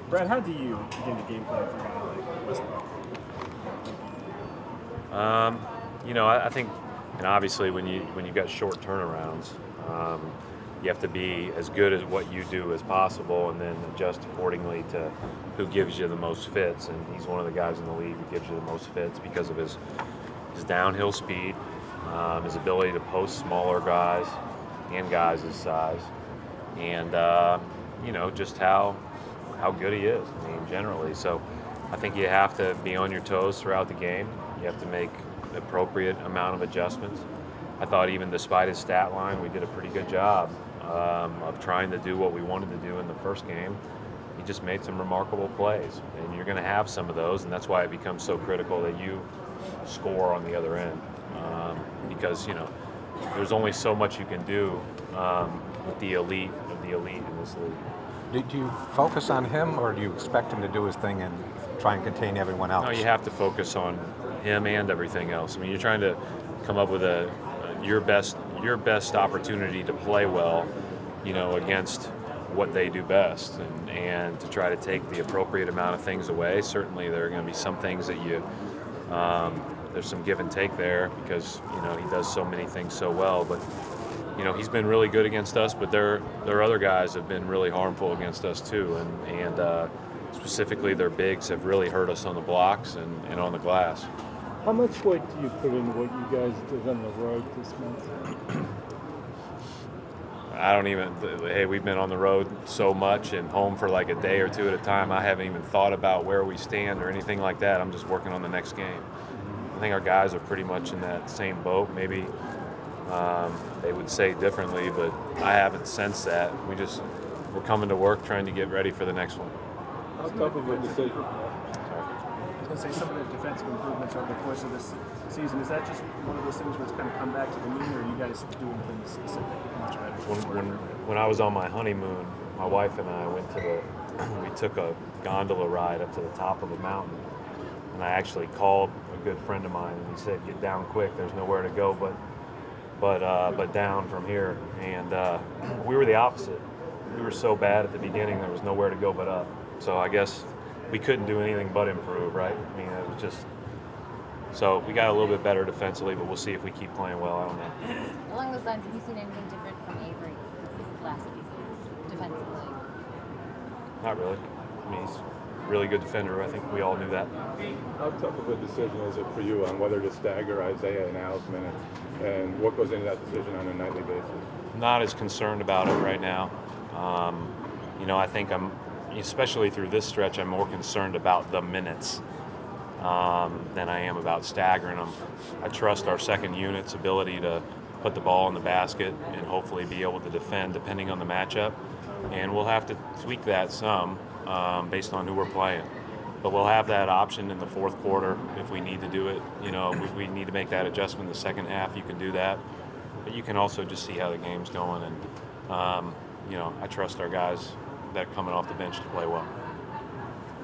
Brad, how do you begin the game plan for a guy like Westbrook? I think, and obviously when you got short turnarounds, you have to be as good at what you do as possible, and then adjust accordingly to who gives you the most fits. And he's one of the guys in the league who gives you the most fits because of his downhill speed, his ability to post smaller guys and guys his size, and just how good he is. I mean, generally. So I think you have to be on your toes throughout the game. You have to make the appropriate amount of adjustments. I thought even despite his stat line, we did a pretty good job of trying to do what we wanted to do in the first game. He just made some remarkable plays, and you're going to have some of those, and that's why it becomes so critical that you score on the other end, because there's only so much you can do with the elite of the elite in this league. Do you focus on him, or do you expect him to do his thing and try and contain everyone else? No, you have to focus on him and everything else. I mean, you're trying to come up with your best opportunity to play well, against what they do best, and to try to take the appropriate amount of things away. Certainly, there are going to be some things that there's some give and take there because he does so many things so well, but. He's been really good against us, but there are other guys that have been really harmful against us too, and specifically their bigs have really hurt us on the blocks and on the glass. How much weight do you put in what you guys did on the road this month? I don't even, we've been on the road so much and home for like a day or two at a time, I haven't even thought about where we stand or anything like that. I'm just working on the next game. I think our guys are pretty much in that same boat. Maybe they would say differently, but I haven't sensed that. We're coming to work trying to get ready for the next one. How tough of a decision? I was going to say, some of the defensive improvements over the course of this season, is that just one of those things where it's kind of come back to the mean, or are you guys doing things specific much better? When I was on my honeymoon, my wife and I we took a gondola ride up to the top of a mountain, and I actually called a good friend of mine, and he said, "Get down quick, there's nowhere to go but down from here." And we were the opposite. We were so bad at the beginning, there was nowhere to go but up. So I guess we couldn't do anything but improve, right? I mean, it was just, so we got a little bit better defensively, but we'll see if we keep playing well. I don't know. Along those lines, have you seen anything different from Avery last few games, defensively? Not really. I mean, he's a really good defender. I think we all knew that. How tough of a decision is it for you on whether to stagger Isaiah and Al's minutes, and what goes into that decision on a nightly basis? Not as concerned about it right now. I think especially through this stretch, I'm more concerned about the minutes than I am about staggering them. I trust our second unit's ability to put the ball in the basket and hopefully be able to defend depending on the matchup. And we'll have to tweak that some based on who we're playing. But we'll have that option in the fourth quarter if we need to do it. If we need to make that adjustment in the second half, you can do that. But you can also just see how the game's going. And, I trust our guys that are coming off the bench to play well.